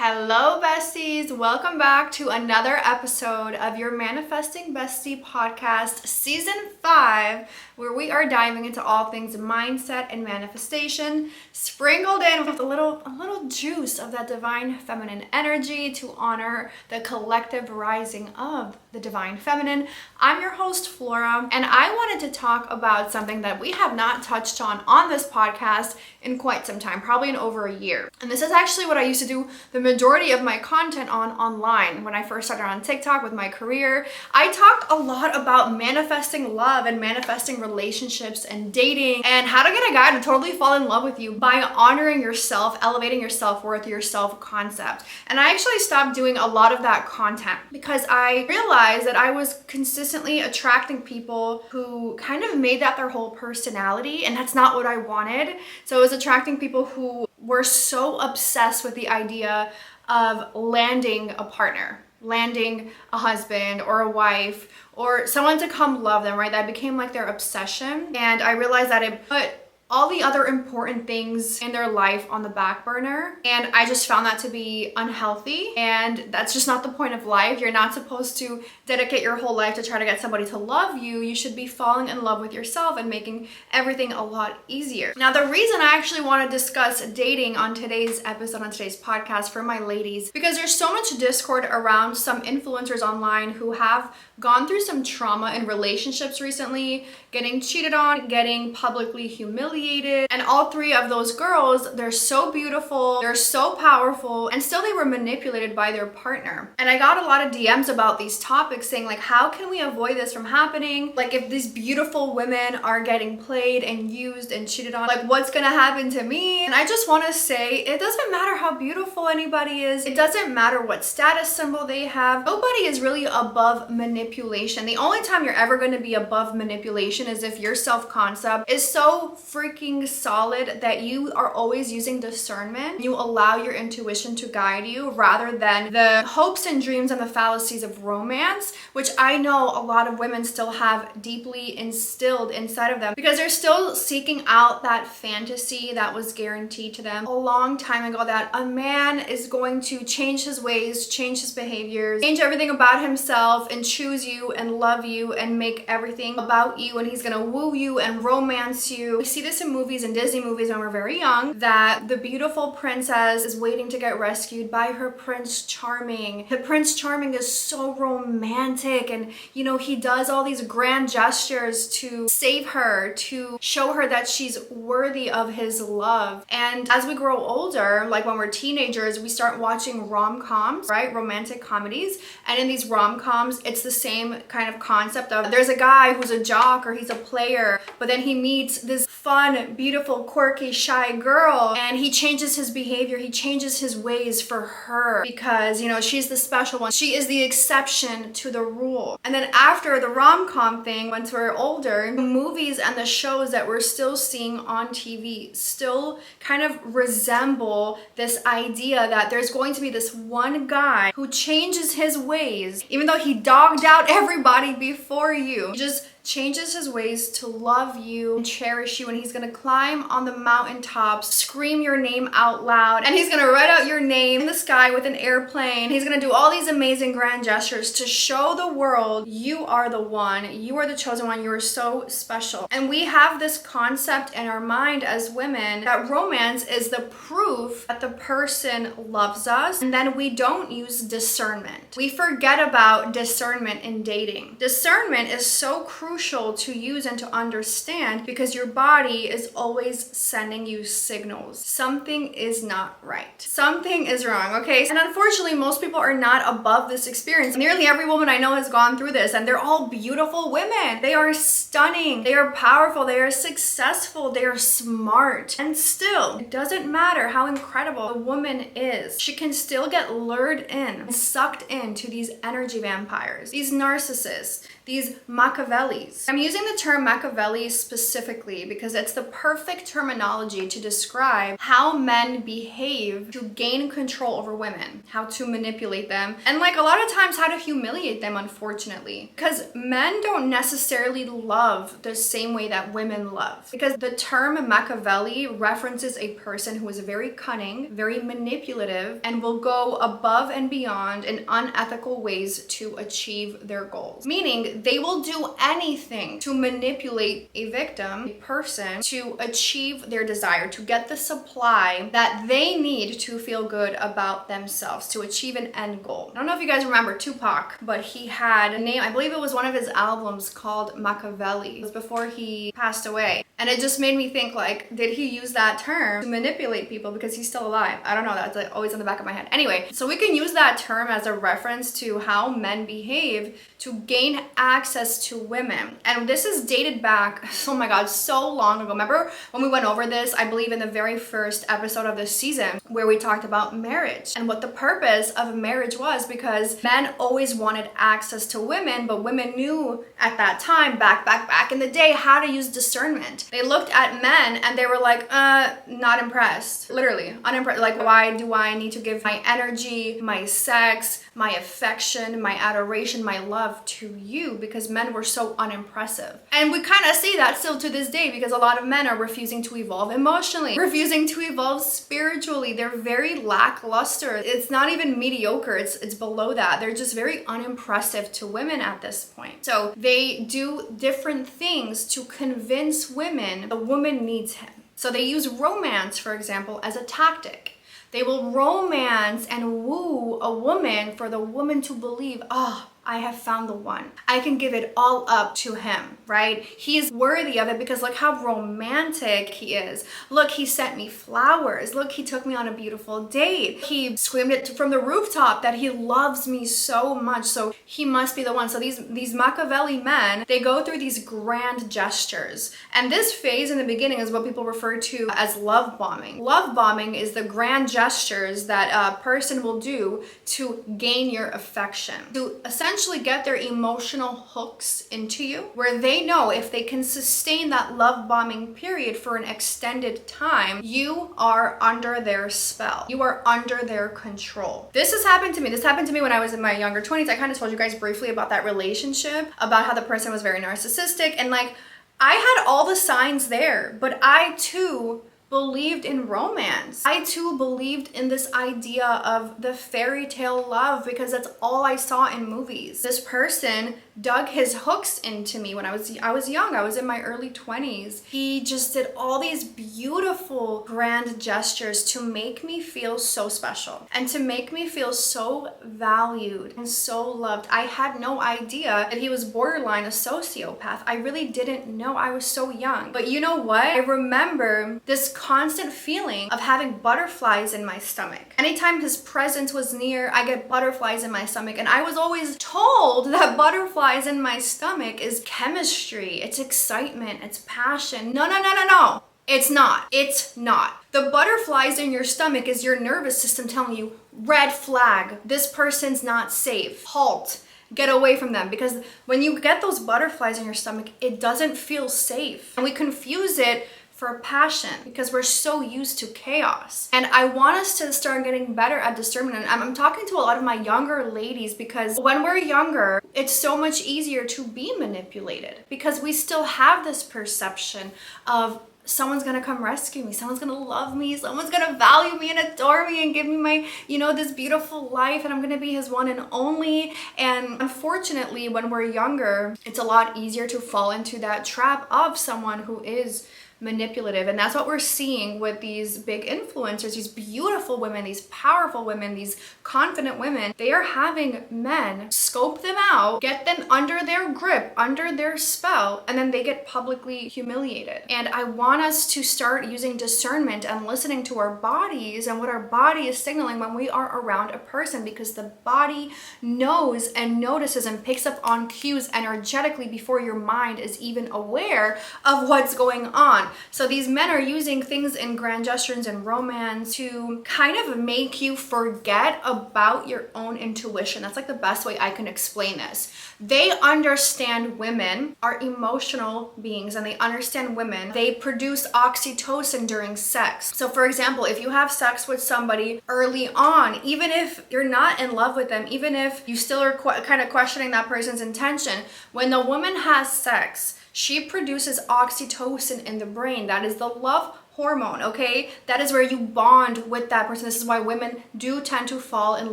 Hello besties, welcome back to another episode of your Manifesting Bestie podcast, season 5, where we are diving into all things mindset and manifestation, sprinkled in with a little juice of that divine feminine energy to honor the collective rising of the divine feminine. I'm your host Flora, and I wanted to talk about something that we have not touched on this podcast in quite some time, probably in over a year. And this is actually what I used to do the majority of my content online. When I first started on TikTok with my career, I talked a lot about manifesting love and manifesting relationships and dating and how to get a guy to totally fall in love with you by honoring yourself, elevating your self-worth, your self-concept. And I actually stopped doing a lot of that content because I realized that I was consistently attracting people who kind of made that their whole personality, and that's not what I wanted. So I was attracting people who were so obsessed with the idea of landing a partner, landing a husband or a wife or someone to come love them, right? That became like their obsession. And I realized that it put all the other important things in their life on the back burner. And I just found that to be unhealthy. And that's just not the point of life. You're not supposed to dedicate your whole life to try to get somebody to love you. You should be falling in love with yourself and making everything a lot easier. Now, the reason I actually want to discuss dating on today's episode, on today's podcast for my ladies, because there's so much discord around some influencers online who have gone through some trauma in relationships recently, getting cheated on, getting publicly humiliated. And all three of those girls, they're so beautiful, they're so powerful, and still they were manipulated by their partner. And I got a lot of DMs about these topics saying like, how can we avoid this from happening? Like if these beautiful women are getting played and used and cheated on, like what's gonna happen to me? And I just wanna say, it doesn't matter how beautiful anybody is. It doesn't matter what status symbol they have. Nobody is really above manipulation. The only time you're ever gonna be above manipulation is if your self-concept is so freaking solid that you are always using discernment. You allow your intuition to guide you rather than the hopes and dreams and the fallacies of romance, which I know a lot of women still have deeply instilled inside of them because they're still seeking out that fantasy that was guaranteed to them a long time ago, that a man is going to change his ways, change his behaviors, change everything about himself and choose you and love you and make everything about you, and he's gonna woo you and romance you. We see this in movies and Disney movies when we're very young, that the beautiful princess is waiting to get rescued by her Prince Charming. The Prince Charming is so romantic, and you know, he does all these grand gestures to save her, to show her that she's worthy of his love. And as we grow older, like when we're teenagers, we start watching rom-coms, right? Romantic comedies. And in these rom-coms, it's the same kind of concept of there's a guy who's a jock or he's a player, but then he meets this fun, beautiful, quirky, shy girl, and he changes his behavior, he changes his ways for her because, you know, she's the special one. She is the exception to the rule. And then after the rom-com thing, once we're older, the movies and the shows that we're still seeing on TV still kind of resemble this idea that there's going to be this one guy who changes his ways, even though he dogged out everybody before you. He just changes his ways to love you and cherish you, and he's gonna climb on the mountaintops, scream your name out loud, and he's gonna write out your name in the sky with an airplane. He's gonna do all these amazing grand gestures to show the world you are the one, you are the chosen one, you are so special. And we have this concept in our mind as women that romance is the proof that the person loves us, and then we don't use discernment. We forget about discernment in dating. Discernment is so crucial to use and to understand because your body is always sending you signals. Something is not right. Something is wrong, okay? And unfortunately, most people are not above this experience. Nearly every woman I know has gone through this, and they're all beautiful women. They are stunning. They are powerful. They are successful. They are smart. And still, it doesn't matter how incredible a woman is. She can still get lured in and sucked into these energy vampires, these narcissists, these Machiavellis. I'm using the term Machiavelli specifically because it's the perfect terminology to describe how men behave to gain control over women, how to manipulate them, and like a lot of times how to humiliate them, unfortunately. Because men don't necessarily love the same way that women love. Because the term Machiavelli references a person who is very cunning, very manipulative, and will go above and beyond in unethical ways to achieve their goals. Meaning they will do anything to manipulate a victim, a person, to achieve their desire, to get the supply that they need to feel good about themselves, to achieve an end goal. I don't know if you guys remember Tupac, but he had a name, I believe it was one of his albums called Machiavelli. It was before he passed away. And it just made me think, like, did he use that term to manipulate people because he's still alive? I don't know, that's like always in the back of my head. Anyway, so we can use that term as a reference to how men behave to gain access to women. And this is dated back, oh my God, so long ago. Remember when we went over this, I believe in the very first episode of this season, where we talked about marriage and what the purpose of marriage was, because men always wanted access to women, but women knew at that time, back in the day, how to use discernment. They looked at men and they were like, not impressed. Literally, unimpressed. Like, why do I need to give my energy, my sex, my affection, my adoration, my love to you? Because men were so unimpressive. And we kind of see that still to this day, because a lot of men are refusing to evolve emotionally, refusing to evolve spiritually. They're very lackluster. It's not even mediocre. It's below that. They're just very unimpressive to women at this point. So they do different things to convince women the woman needs him. So they use romance, for example, as a tactic. They will romance and woo a woman for the woman to believe, oh, I have found the one. I can give it all up to him, right? He's worthy of it because look how romantic he is. Look, he sent me flowers. Look, he took me on a beautiful date. He screamed it from the rooftop that he loves me so much, so he must be the one. So these Machiavelli men, they go through these grand gestures. And this phase in the beginning is what people refer to as love bombing. Love bombing is the grand gestures that a person will do to gain your affection, to essentially get their emotional hooks into you, where they know if they can sustain that love bombing period for an extended time, you are under their spell. You are under their control. This has happened to me. This happened to me when I was in my younger 20s. I kind of told you guys briefly about that relationship, about how the person was very narcissistic, and like I had all the signs there, but I too believed in romance. I too believed in this idea of the fairy tale love because that's all I saw in movies. This person dug his hooks into me when I was young. I was in my early 20s. He just did all these beautiful grand gestures to make me feel so special and to make me feel so valued and so loved. I had no idea that he was borderline a sociopath. I really didn't know. I was so young. But you know what? I remember this constant feeling of having butterflies in my stomach. Anytime his presence was near, I get butterflies in my stomach. And I was always told that butterflies in my stomach is chemistry, it's excitement, it's passion. No. It's not. It's not. The butterflies in your stomach is your nervous system telling you, red flag, this person's not safe. Halt. Get away from them. Because when you get those butterflies in your stomach, it doesn't feel safe. And we confuse it for passion because we're so used to chaos. And I want us to start getting better at discernment. And I'm talking to a lot of my younger ladies because when we're younger, it's so much easier to be manipulated because we still have this perception of someone's gonna come rescue me, someone's gonna love me, someone's gonna value me and adore me and give me my, this beautiful life, and I'm gonna be his one and only. And unfortunately, when we're younger, it's a lot easier to fall into that trap of someone who is manipulative. And that's what we're seeing with these big influencers, these beautiful women, these powerful women, these confident women. They are having men scope them out, get them under their grip, under their spell, and then they get publicly humiliated. And I want us to start using discernment and listening to our bodies and what our body is signaling when we are around a person, because the body knows and notices and picks up on cues energetically before your mind is even aware of what's going on. So these men are using things in grand gestures and romance to kind of make you forget about your own intuition. That's like the best way I can explain this. They understand women are emotional beings, and they understand women. They produce oxytocin during sex. So for example, if you have sex with somebody early on, even if you're not in love with them, even if you still are kind of questioning that person's intention, when the woman has sex, she produces oxytocin in the brain. That is the love hormone, okay? That is where you bond with that person. This is why women do tend to fall in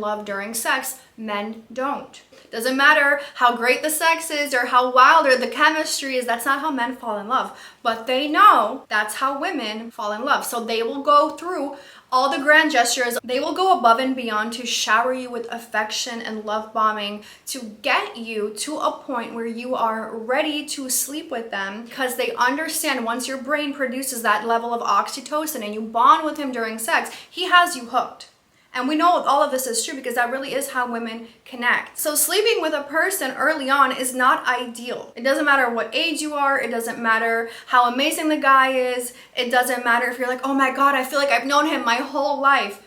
love during sex. Men don't. Doesn't matter how great the sex is or how wild or the chemistry is, that's not how men fall in love. But they know that's how women fall in love. So they will go through all the grand gestures. They will go above and beyond to shower you with affection and love bombing to get you to a point where you are ready to sleep with them, because they understand once your brain produces that level of oxytocin and you bond with him during sex, he has you hooked. And we know all of this is true because that really is how women connect. So sleeping with a person early on is not ideal. It doesn't matter what age you are. It doesn't matter how amazing the guy is. It doesn't matter if you're like, oh my God, I feel like I've known him my whole life.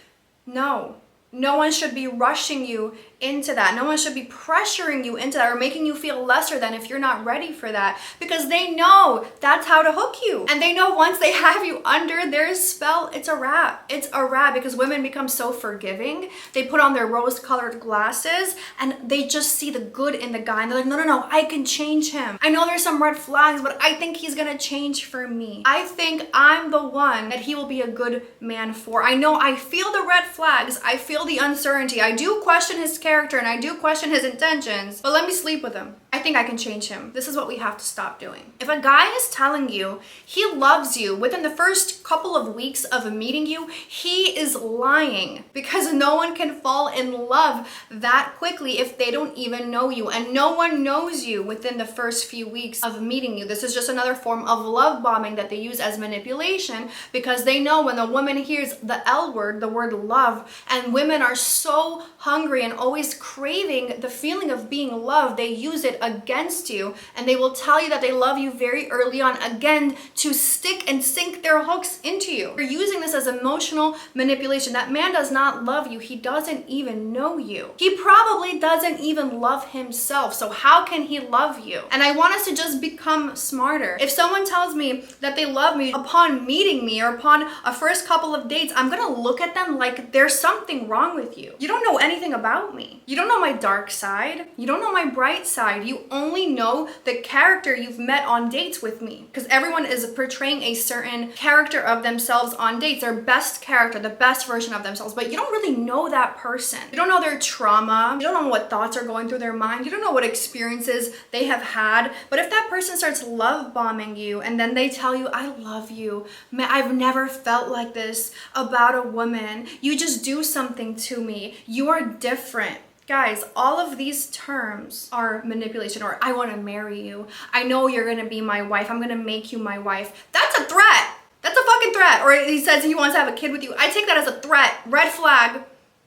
No. No one should be rushing you into that. No one should be pressuring you into that or making you feel lesser than if you're not ready for that, because they know that's how to hook you. And they know once they have you under their spell, it's a wrap. It's a wrap, because women become so forgiving. They put on their rose-colored glasses and they just see the good in the guy. And they're like, no, I can change him. I know there's some red flags, but I think he's gonna change for me. I think I'm the one that he will be a good man for. I know I feel the red flags. I feel the uncertainty. I do question his character and I do question his intentions, but let me sleep with him. I think I can change him. This is what we have to stop doing. If a guy is telling you he loves you within the first couple of weeks of meeting you, he is lying, because no one can fall in love that quickly if they don't even know you, and no one knows you within the first few weeks of meeting you. This is just another form of love bombing that they use as manipulation, because they know when a woman hears the L word, the word love, and women are so hungry and always craving the feeling of being loved, they use it against you, and they will tell you that they love you very early on, again, to stick and sink their hooks into you. You're using this as emotional manipulation. That man does not love you. He doesn't even know you. He probably doesn't even love himself. So how can he love you? And I want us to just become smarter. If someone tells me that they love me upon meeting me or upon a first couple of dates, I'm gonna look at them like there's something wrong with you. You don't know anything about me. You don't know my dark side. You don't know my bright side. You only know the character you've met on dates with me, because everyone is portraying a certain character of themselves on dates, their best character, the best version of themselves, but you don't really know that person. You don't know their trauma. You don't know what thoughts are going through their mind. You don't know what experiences they have had. But if that person starts love bombing you and then they tell you, I love you, man, I've never felt like this about a woman, you just do something to me, you are different. Guys, all of these terms are manipulation. Or I want to marry you. I know you're going to be my wife. I'm going to make you my wife. That's a threat. That's a fucking threat. Or he says he wants to have a kid with you. I take that as a threat. Red flag.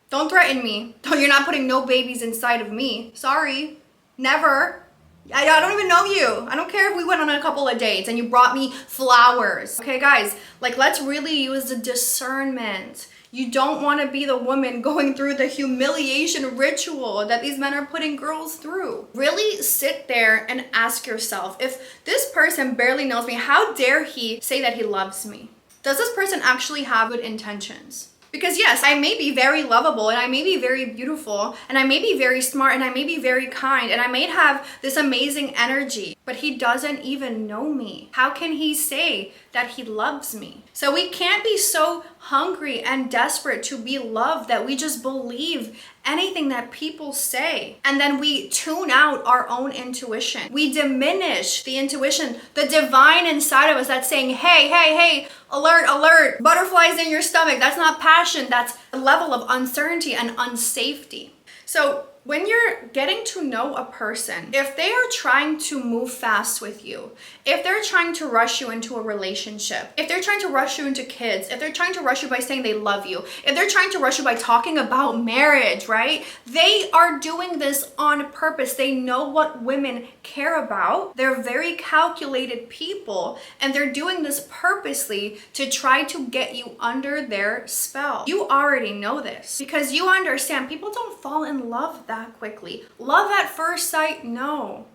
Don't threaten me. You're not putting no babies inside of me. Sorry. Never. I don't even know you. I don't care if we went on a couple of dates and you brought me flowers. Okay, guys, like, let's really use the discernment. You don't want to be the woman going through the humiliation ritual that these men are putting girls through. Really sit there and ask yourself, if this person barely knows me, how dare he say that he loves me? Does this person actually have good intentions? Because yes, I may be very lovable and I may be very beautiful and I may be very smart and I may be very kind and I may have this amazing energy, but he doesn't even know me. How can he say that he loves me? So we can't be so hungry and desperate to be loved that we just believe anything that people say, and then we tune out our own intuition. We diminish the intuition, the divine inside of us that's saying, hey, alert, butterflies in your stomach. That's not passion, that's a level of uncertainty and unsafety. So When you're getting to know a person, if they are trying to move fast with you, if they're trying to rush you into a relationship, if they're trying to rush you into kids, if they're trying to rush you by saying they love you, if they're trying to rush you by talking about marriage, right? They are doing this on purpose. They know what women care about. They're very calculated people, and they're doing this purposely to try to get you under their spell. You already know this because you understand people don't fall in love that quickly. Love at first sight? No.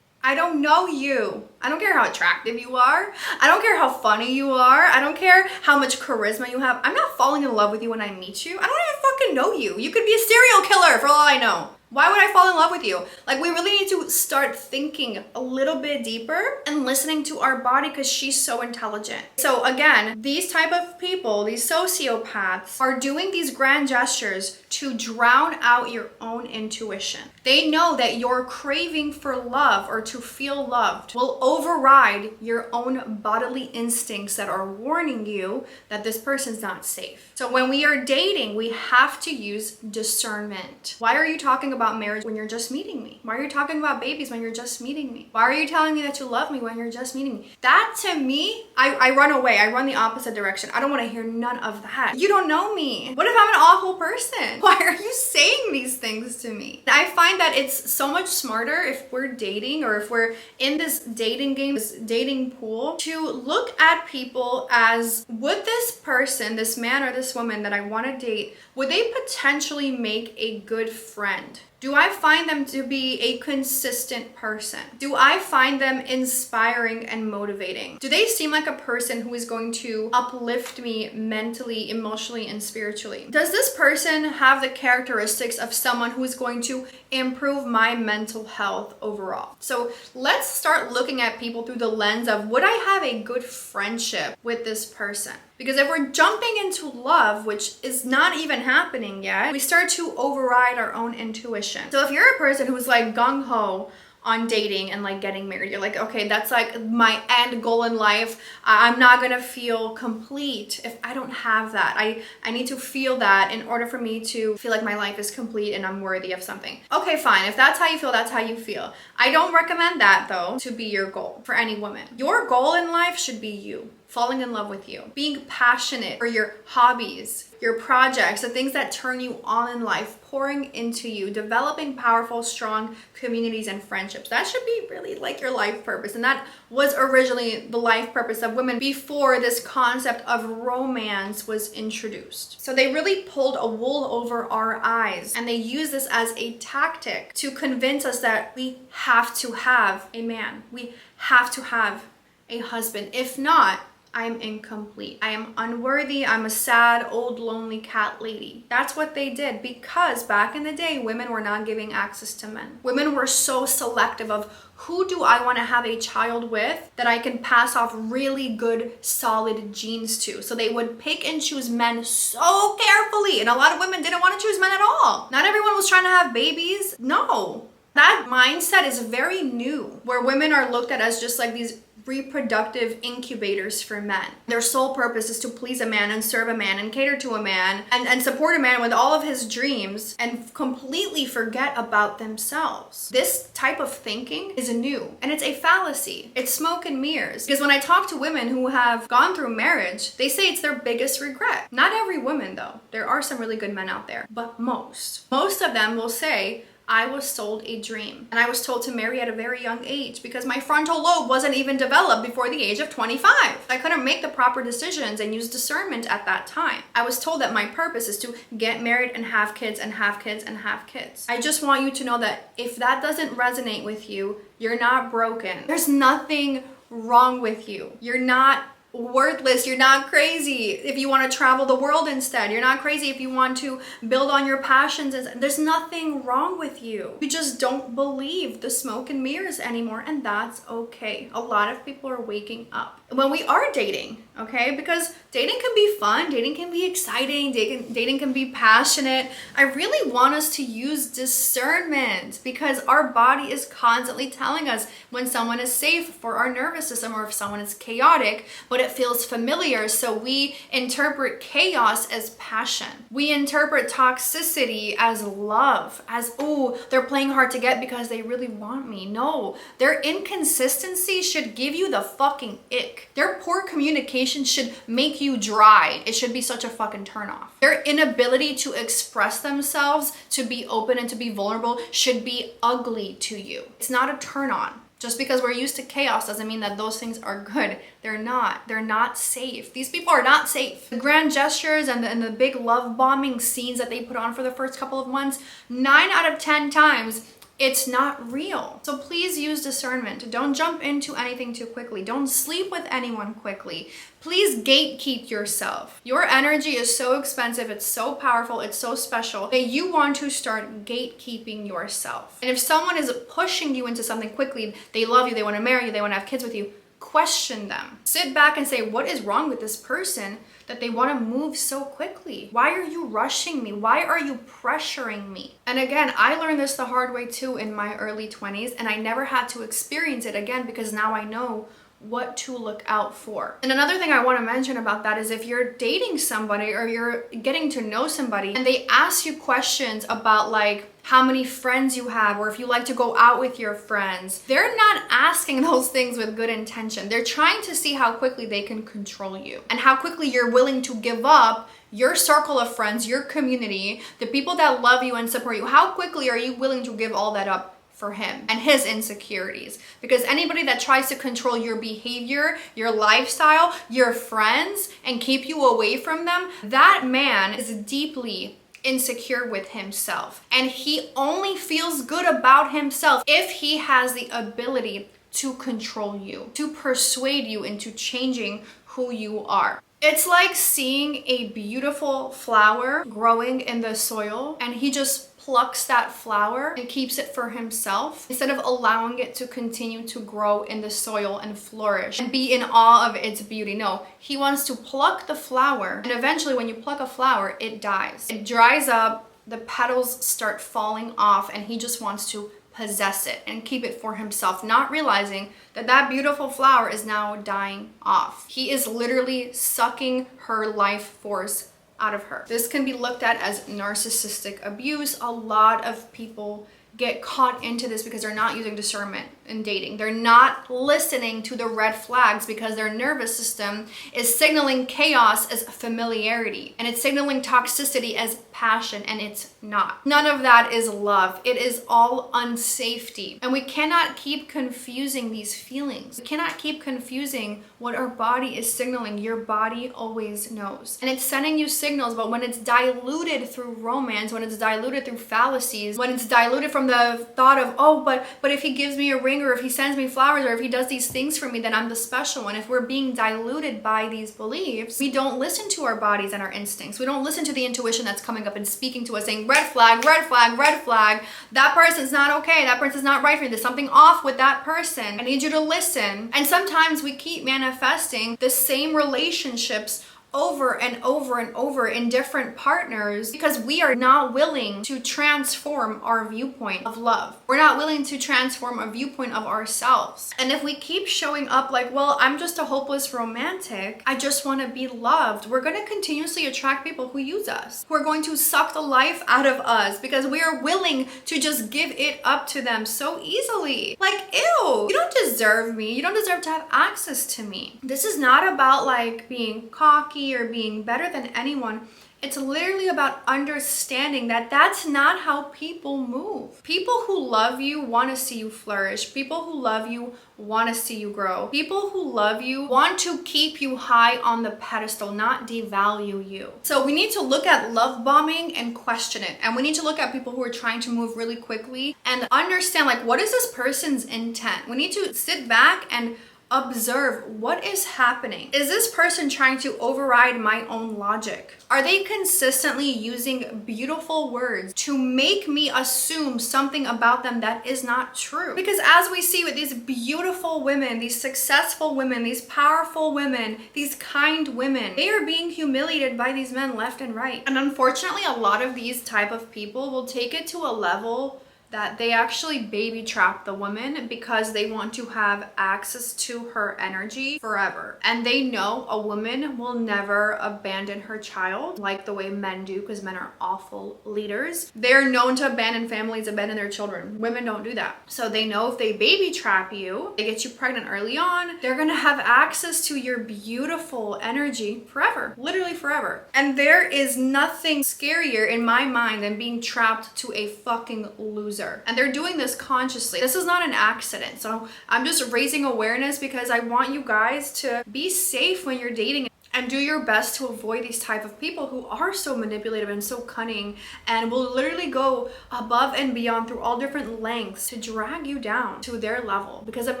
I don't know you. I don't care how attractive you are. I don't care how funny you are. I don't care how much charisma you have. I'm not falling in love with you when I meet you. I don't even fucking know you. You could be a serial killer for all I know. Why would I fall in love with you? Like, we really need to start thinking a little bit deeper and listening to our body because she's so intelligent. So again, these type of people, these sociopaths, are doing these grand gestures to drown out your own intuition. They know that your craving for love or to feel loved will override your own bodily instincts that are warning you that this person's not safe. So when we are dating, we have to use discernment. Why are you talking about marriage when you're just meeting me? Why are you talking about babies when you're just meeting me? Why are you telling me that you love me when you're just meeting me? That to me, I run away. I run the opposite direction. I don't want to hear none of that. You don't know me. What if I'm an awful person? Why are you saying these things to me? I find that it's so much smarter if we're dating or if we're in this dating game, this dating pool, to look at people as, would this person, this man or this woman that I want to date, would they potentially make a good friend? Do I find them to be a consistent person? Do I find them inspiring and motivating? Do they seem like a person who is going to uplift me mentally, emotionally, and spiritually? Does this person have the characteristics of someone who is going to improve my mental health overall? So let's start looking at people through the lens of, would I have a good friendship with this person? Because if we're jumping into love, which is not even happening yet, we start to override our own intuition. So if you're a person who's like gung-ho on dating and like getting married, you're like, okay, that's like my end goal in life. I'm not gonna feel complete if I don't have that. I need to feel that in order for me to feel like my life is complete and I'm worthy of something. Okay, fine. If that's how you feel, that's how you feel. I don't recommend that though to be your goal for any woman. Your goal in life should be you. Falling in love with you, being passionate for your hobbies, your projects, the things that turn you on in life, pouring into you, developing powerful, strong communities and friendships. That should be really like your life purpose. And that was originally the life purpose of women before this concept of romance was introduced. So they really pulled a wool over our eyes, and they use this as a tactic to convince us that we have to have a man. We have to have a husband. If not, I'm incomplete. I am unworthy. I'm a sad, old, lonely cat lady. That's what they did, because back in the day, women were not giving access to men. Women were so selective of, who do I want to have a child with that I can pass off really good, solid genes to? So they would pick and choose men so carefully. And a lot of women didn't want to choose men at all. Not everyone was trying to have babies. No. That mindset is very new, where women are looked at as just like these reproductive incubators for men. Their sole purpose is to please a man and serve a man and cater to a man and support a man with all of his dreams and completely forget about themselves. This type of thinking is new, and it's a fallacy. It's smoke and mirrors. Because when I talk to women who have gone through marriage, they say it's their biggest regret. Not every woman though. There are some really good men out there, but most of them will say, I was sold a dream, and I was told to marry at a very young age because my frontal lobe wasn't even developed before the age of 25. I couldn't make the proper decisions and use discernment at that time. I was told that my purpose is to get married and have kids and have kids and have kids. I just want you to know that if that doesn't resonate with you, you're not broken. There's nothing wrong with you. You're not worthless. You're not crazy if you want to travel the world instead. You're not crazy if you want to build on your passions. There's nothing wrong with you. You just don't believe the smoke and mirrors anymore, and that's okay. A lot of people are waking up. when we are dating, okay? Because dating can be fun, dating can be exciting, dating can be passionate. I really want us to use discernment because our body is constantly telling us when someone is safe for our nervous system or if someone is chaotic, but it feels familiar. So we interpret chaos as passion. We interpret toxicity as love, as, oh, they're playing hard to get because they really want me. No, their inconsistency should give you the fucking ick. Their poor communication should make you dry. It should be such a fucking turnoff. Their inability to express themselves, to be open and to be vulnerable should be ugly to you. It's not a turn on. Just because we're used to chaos doesn't mean that those things are good. They're not. They're not safe. These people are not safe. The grand gestures and the big love bombing scenes that they put on for the first couple of months, 9 out of 10 times, it's not real. So please use discernment. Don't jump into anything too quickly. Don't sleep with anyone quickly. Please gatekeep yourself. Your energy is so expensive, it's so powerful, it's so special that you want to start gatekeeping yourself. And if someone is pushing you into something quickly, they love you, they want to marry you, they want to have kids with you, question them. Sit back and say, what is wrong with this person that they want to move so quickly? Why are you rushing me? Why are you pressuring me? And again, I learned this the hard way too in my early 20s, and I never had to experience it again because now I know what to look out for. And another thing I want to mention about that is if you're dating somebody or you're getting to know somebody and they ask you questions about like how many friends you have or if you like to go out with your friends, they're not asking those things with good intention. They're trying to see how quickly they can control you and how quickly you're willing to give up your circle of friends, your community, the people that love you and support you. How quickly are you willing to give all that up for him and his insecurities? Because anybody that tries to control your behavior, your lifestyle, your friends, and keep you away from them, that man is deeply insecure with himself. And he only feels good about himself if he has the ability to control you, to persuade you into changing who you are. It's like seeing a beautiful flower growing in the soil and he just plucks that flower and keeps it for himself instead of allowing it to continue to grow in the soil and flourish and be in awe of its beauty. No, he wants to pluck the flower, and eventually when you pluck a flower, it dies. It dries up, the petals start falling off, and he just wants to possess it and keep it for himself, not realizing that that beautiful flower is now dying off. He is literally sucking her life force out of her. This can be looked at as narcissistic abuse. A lot of people get caught into this because they're not using discernment in dating. They're not listening to the red flags because their nervous system is signaling chaos as familiarity and it's signaling toxicity as passion, and it's not. None of that is love. It is all unsafety. And we cannot keep confusing these feelings. We cannot keep confusing what our body is signaling. Your body always knows. And it's sending you signals, but when it's diluted through romance, when it's diluted through fallacies, when it's diluted from the thought of, oh, but if he gives me a ring or if he sends me flowers or if he does these things for me, then I'm the special one. If we're being diluted by these beliefs, we don't listen to our bodies and our instincts. We don't listen to the intuition that's coming up and speaking to us saying, red flag, red flag, red flag. That person's not okay. That person's not right for you. There's something off with that person. I need you to listen. And sometimes we keep manifesting the same relationships over and over and over in different partners because we are not willing to transform our viewpoint of love. We're not willing to transform a viewpoint of ourselves. And if we keep showing up like, well, I'm just a hopeless romantic, I just want to be loved, we're going to continuously attract people who use us, who are going to suck the life out of us because we are willing to just give it up to them so easily. Like, ew, you don't deserve me. You don't deserve to have access to me. This is not about like being cocky or being better than anyone. It's literally about understanding that that's not how people move. People who love you want to see you flourish. People who love you want to see you grow. People who love you want to keep you high on the pedestal, not devalue you. So we need to look at love bombing and question it. And we need to look at people who are trying to move really quickly and understand, like, what is this person's intent? We need to sit back and Observe what is happening. Is this person trying to override my own logic? Are they consistently using beautiful words to make me assume something about them that is not true? Because as we see with these beautiful women, these successful women, these powerful women, these kind women, they are being humiliated by these men left and right. And unfortunately, a lot of these type of people will take it to a level that they actually baby trap the woman because they want to have access to her energy forever. And they know a woman will never abandon her child like the way men do, because men are awful leaders. They're known to abandon families, abandon their children. Women don't do that. So they know if they baby trap you, they get you pregnant early on, they're gonna have access to your beautiful energy forever, literally forever. And there is nothing scarier in my mind than being trapped to a fucking loser. And they're doing this consciously. This is not an accident. So I'm just raising awareness because I want you guys to be safe when you're dating and do your best to avoid these type of people who are so manipulative and so cunning and will literally go above and beyond through all different lengths to drag you down to their level, because a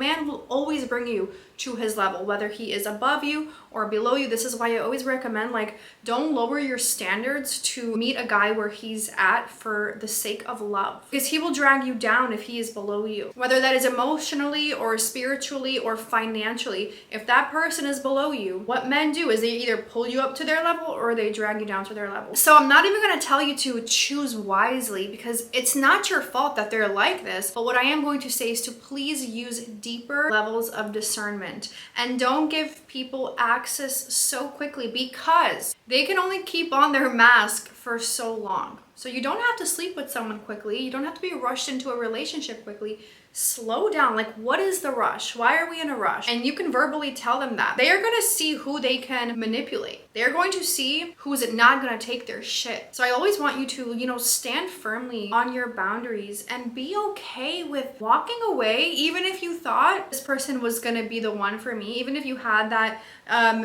man will always bring you to his level, whether he is above you or below you. This is why I always recommend, like, don't lower your standards to meet a guy where he's at for the sake of love, because he will drag you down if he is below you, whether that is emotionally or spiritually or financially. If that person is below you, what men do is they either pull you up to their level or they drag you down to their level. So I'm not even going to tell you to choose wisely, because it's not your fault that they're like this. But what I am going to say is to please use deeper levels of discernment and don't give people access so quickly, because they can only keep on their mask for so long. So you don't have to sleep with someone quickly. You don't have to be rushed into a relationship quickly. Slow down. Like, what is the rush? Why are we in a rush? And you can verbally tell them that. They are going to see who they can manipulate. They're going to see who's not going to take their shit. So I always want you to, stand firmly on your boundaries and be okay with walking away, even if you thought this person was going to be the one for me, even if you had that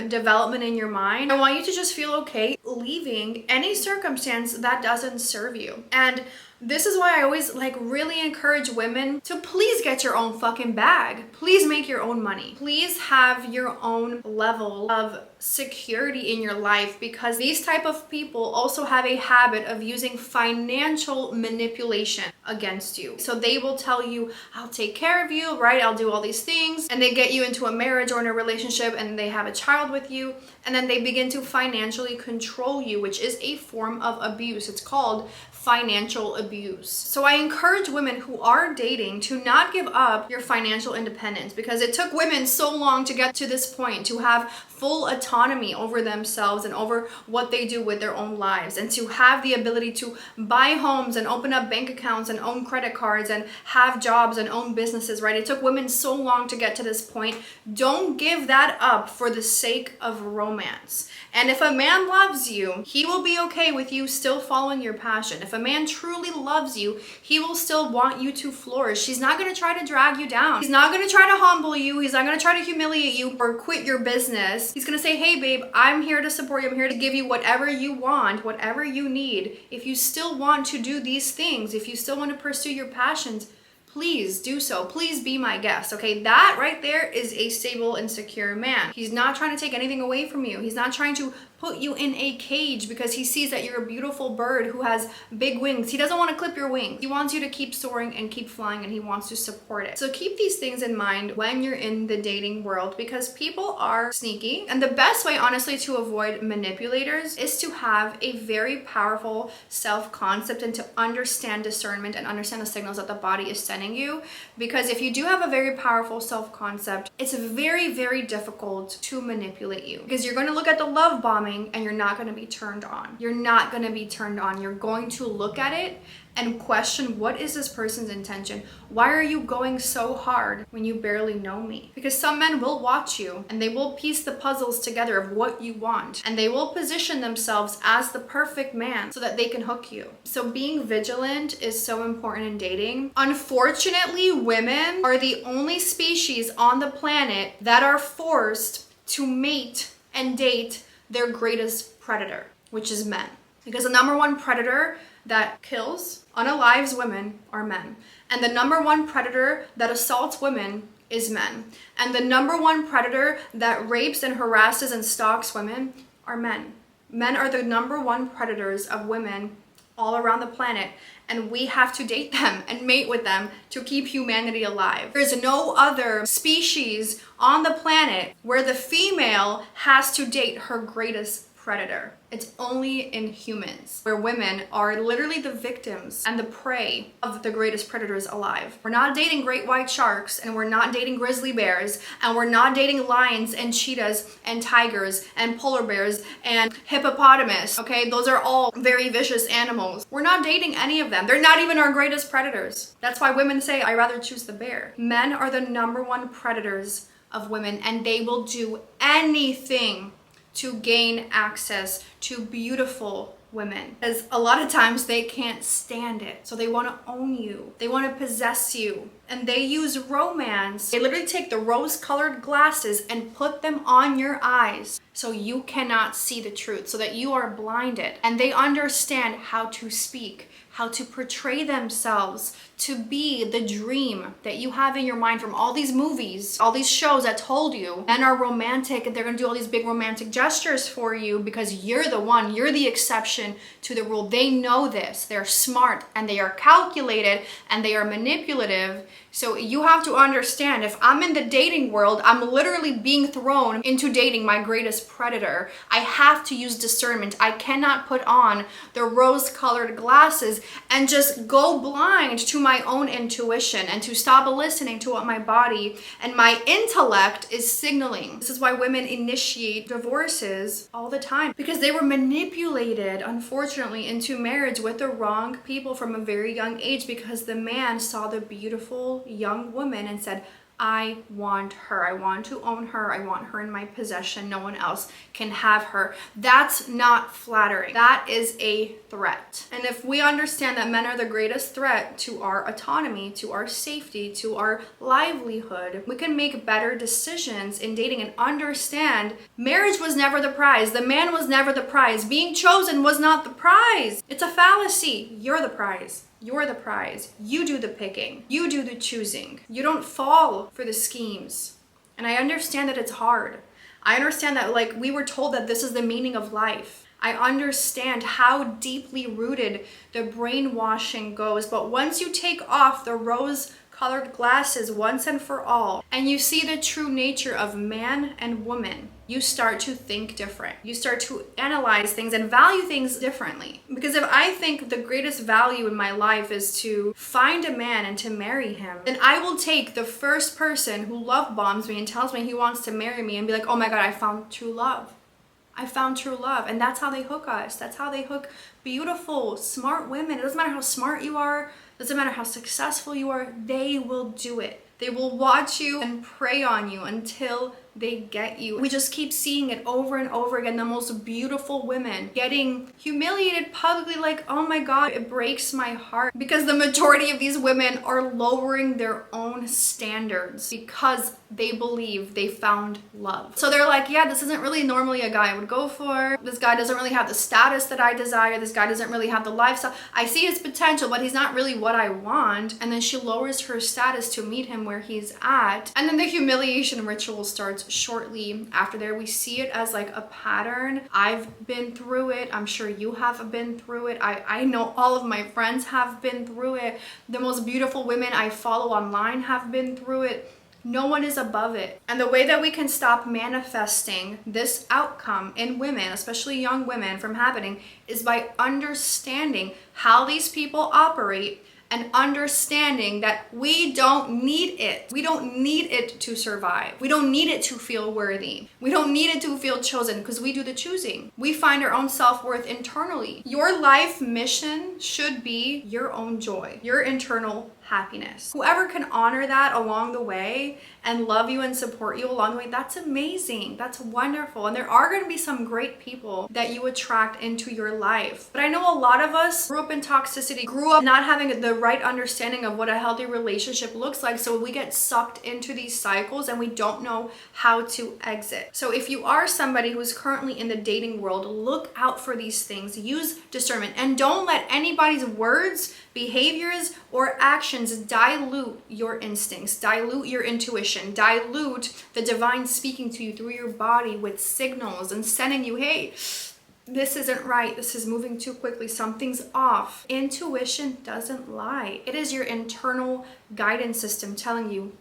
development in your mind. I want you to just feel okay leaving any circumstance that doesn't serve you. And this is why I always really encourage women to please get your own fucking bag. Please make your own money. Please have your own level of security in your life, because these type of people also have a habit of using financial manipulation against you. So they will tell you, I'll take care of you, right? I'll do all these things. And they get you into a marriage or in a relationship and they have a child with you. And then they begin to financially control you, which is a form of abuse. It's called financial abuse. So I encourage women who are dating to not give up your financial independence, because it took women so long to get to this point, to have full autonomy over themselves and over what they do with their own lives, and to have the ability to buy homes and open up bank accounts and own credit cards and have jobs and own businesses, right? It took women so long to get to this point. Don't give that up for the sake of romance. And if a man loves you, he will be okay with you still following your passion. If a man truly loves you, he will still want you to flourish. He's not going to try to drag you down. He's not going to try to humble you. He's not going to try to humiliate you or quit your business. He's going to say, hey babe, I'm here to support you. I'm here to give you whatever you want, whatever you need. If you still want to do these things, if you still want to pursue your passions, please do so. Please be my guest. Okay, that right there is a stable and secure man. He's not trying to take anything away from you. He's not trying to put you in a cage because he sees that you're a beautiful bird who has big wings. He doesn't want to clip your wings. He wants you to keep soaring and keep flying, and he wants to support it. So keep these things in mind when you're in the dating world, because people are sneaky. And the best way, honestly, to avoid manipulators is to have a very powerful self-concept and to understand discernment and understand the signals that the body is sending you. Because if you do have a very powerful self-concept, it's very, very difficult to manipulate you, because you're going to look at the love bombing and you're not going to be turned on. You're not going to be turned on. You're going to look at it and question, what is this person's intention? Why are you going so hard when you barely know me? Because some men will watch you and they will piece the puzzles together of what you want, and they will position themselves as the perfect man so that they can hook you. So being vigilant is so important in dating. Unfortunately, women are the only species on the planet that are forced to mate and date their greatest predator, which is men. Because the number one predator that kills, unalives women are men. And the number one predator that assaults women is men. And the number one predator that rapes and harasses and stalks women are men. Men are the number one predators of women all around the planet, and we have to date them and mate with them to keep humanity alive. There's no other species on the planet where the female has to date her greatest predator. It's only in humans, where women are literally the victims and the prey of the greatest predators alive. We're not dating great white sharks, and we're not dating grizzly bears, and we're not dating lions and cheetahs and tigers and polar bears and hippopotamus, okay? Those are all very vicious animals. We're not dating any of them. They're not even our greatest predators. That's why women say, I'd rather choose the bear. Men are the number one predators of women, and they will do anything to gain access to beautiful women. Because a lot of times they can't stand it. So they want to own you. They want to possess you. And they use romance. They literally take the rose-colored glasses and put them on your eyes so you cannot see the truth, so that you are blinded. And they understand how to speak, how to portray themselves to be the dream that you have in your mind from all these movies, all these shows that told you men are romantic and they're gonna do all these big romantic gestures for you because you're the one, you're the exception to the rule. They know this. They're smart and they are calculated and they are manipulative. So you have to understand, if I'm in the dating world, I'm literally being thrown into dating my greatest predator. I have to use discernment. I cannot put on the rose-colored glasses and just go blind to my own intuition and to stop listening to what my body and my intellect is signaling. This is why women initiate divorces all the time, because they were manipulated, unfortunately, into marriage with the wrong people from a very young age, because the man saw the beautiful young woman and said, I want her. I want to own her. I want her in my possession. No one else can have her. That's not flattering. That is a threat. And if we understand that men are the greatest threat to our autonomy, to our safety, to our livelihood, we can make better decisions in dating and understand marriage was never the prize. The man was never the prize. Being chosen was not the prize. It's a fallacy. You're the prize. You're the prize. You do the picking. You do the choosing. You don't fall for the schemes. And I understand that it's hard. I understand that, like, we were told that this is the meaning of life. I understand how deeply rooted the brainwashing goes. But once you take off the rose-colored glasses once and for all, and you see the true nature of man and woman, you start to think different. You start to analyze things and value things differently. Because if I think the greatest value in my life is to find a man and to marry him, then I will take the first person who love bombs me and tells me he wants to marry me and be like, oh my God, I found true love. I found true love. And that's how they hook us. That's how they hook beautiful, smart women. It doesn't matter how smart you are. It doesn't matter how successful you are. They will do it. They will watch you and prey on you until they get you. We just keep seeing it over and over again. The most beautiful women getting humiliated publicly, like, oh my God, it breaks my heart, because the majority of these women are lowering their own standards because they believe they found love. So they're like, yeah, this isn't really normally a guy I would go for. This guy doesn't really have the status that I desire. This guy doesn't really have the lifestyle. I see his potential, but he's not really what I want. And then she lowers her status to meet him where he's at. And then the humiliation ritual starts shortly after there. We see it as like a pattern. I've been through it. I'm sure you have been through it. I know all of my friends have been through it. The most beautiful women I follow online have been through it. No one is above it. And the way that we can stop manifesting this outcome in women, especially young women, from happening is by understanding how these people operate and understanding that we don't need it. We don't need it to survive. We don't need it to feel worthy. We don't need it to feel chosen, because we do the choosing. We find our own self-worth internally. Your life mission should be your own joy, your internal happiness. Whoever can honor that along the way and love you and support you along the way, that's amazing. That's wonderful. And there are going to be some great people that you attract into your life. But I know a lot of us grew up in toxicity, grew up not having the right understanding of what a healthy relationship looks like, so we get sucked into these cycles and we don't know how to exit. So if you are somebody who is currently in the dating world, look out for these things. Use discernment and don't let anybody's words, behaviors, or actions dilute your instincts, dilute your intuition, dilute the divine speaking to you through your body with signals and sending you, hey, this isn't right. This is moving too quickly. Something's off. Intuition doesn't lie. It is your internal guidance system telling you,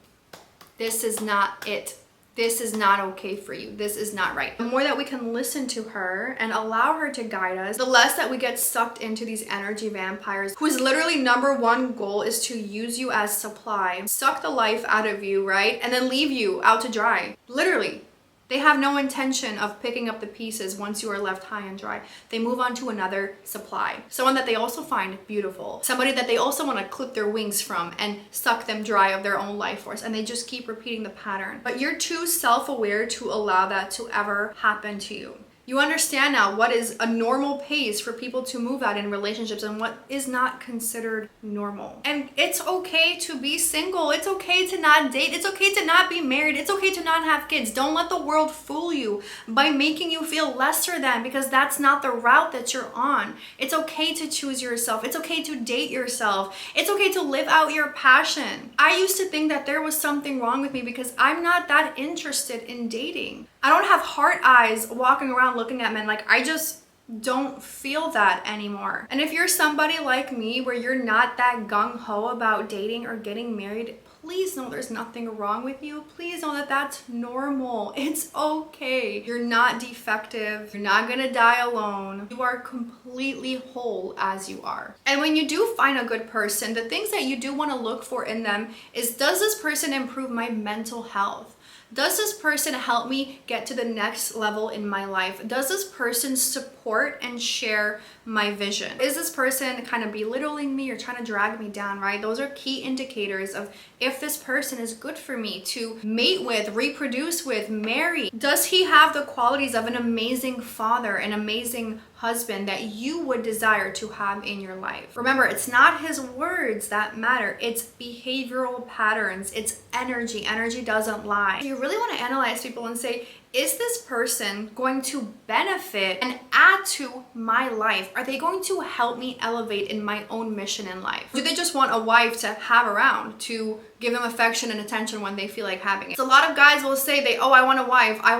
this is not it. This is not okay for you. This is not right. The more that we can listen to her and allow her to guide us, the less that we get sucked into these energy vampires whose literally number one goal is to use you as supply, suck the life out of you, right? And then leave you out to dry. Literally. They have no intention of picking up the pieces once you are left high and dry. They move on to another supply. Someone that they also find beautiful. Somebody that they also want to clip their wings from and suck them dry of their own life force. And they just keep repeating the pattern. But you're too self-aware to allow that to ever happen to you. You understand now what is a normal pace for people to move at in relationships and what is not considered normal. And it's okay to be single. It's okay to not date. It's okay to not be married. It's okay to not have kids. Don't let the world fool you by making you feel lesser than, because that's not the route that you're on. It's okay to choose yourself. It's okay to date yourself. It's okay to live out your passion. I used to think that there was something wrong with me because I'm not that interested in dating. I don't have heart eyes walking around looking at men. Like, I just don't feel that anymore. And if you're somebody like me where you're not that gung-ho about dating or getting married, please know there's nothing wrong with you. Please know that that's normal. It's okay. You're not defective. You're not gonna die alone. You are completely whole as you are. And when you do find a good person, the things that you do want to look for in them is, does this person improve my mental health? Does this person help me get to the next level in my life? Does this person support and share my vision? Is this person kind of belittling me or trying to drag me down, right? Those are key indicators of if this person is good for me to mate with, reproduce with, marry. Does he have the qualities of an amazing father, an amazing husband that you would desire to have in your life? Remember, it's not his words that matter. It's behavioral patterns. It's energy. Energy doesn't lie. You really want to analyze people and say, is this person going to benefit and add to my life? Are they going to help me elevate in my own mission in life? Do they just want a wife to have around to give them affection and attention when they feel like having it? So a lot of guys will say I want a wife, I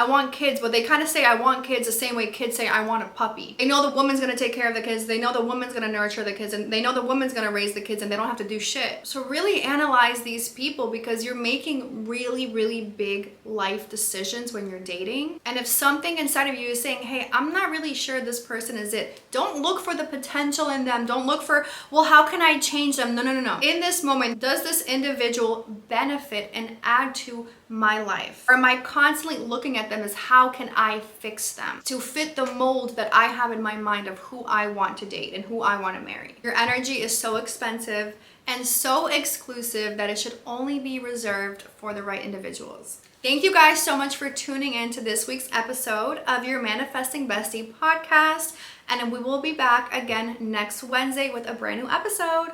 want kids, but they kind of say I want kids the same way kids say I want a puppy. They know the woman's gonna take care of the kids, they know the woman's gonna nurture the kids, and they know the woman's gonna raise the kids, and they don't have to do shit. So really analyze these people, because you're making really, really big life decisions when you're dating. And if something inside of you is saying, hey, I'm not really sure this person is it, don't look for the potential in them. Don't look for, well, how can I change them? No. In this moment, does this individual benefit and add to my life? Or am I constantly looking at them as how can I fix them to fit the mold that I have in my mind of who I want to date and who I want to marry? Your energy is so expensive and so exclusive that it should only be reserved for the right individuals. Thank you guys so much for tuning in to this week's episode of your Manifesting Bestie podcast. And we will be back again next Wednesday with a brand new episode.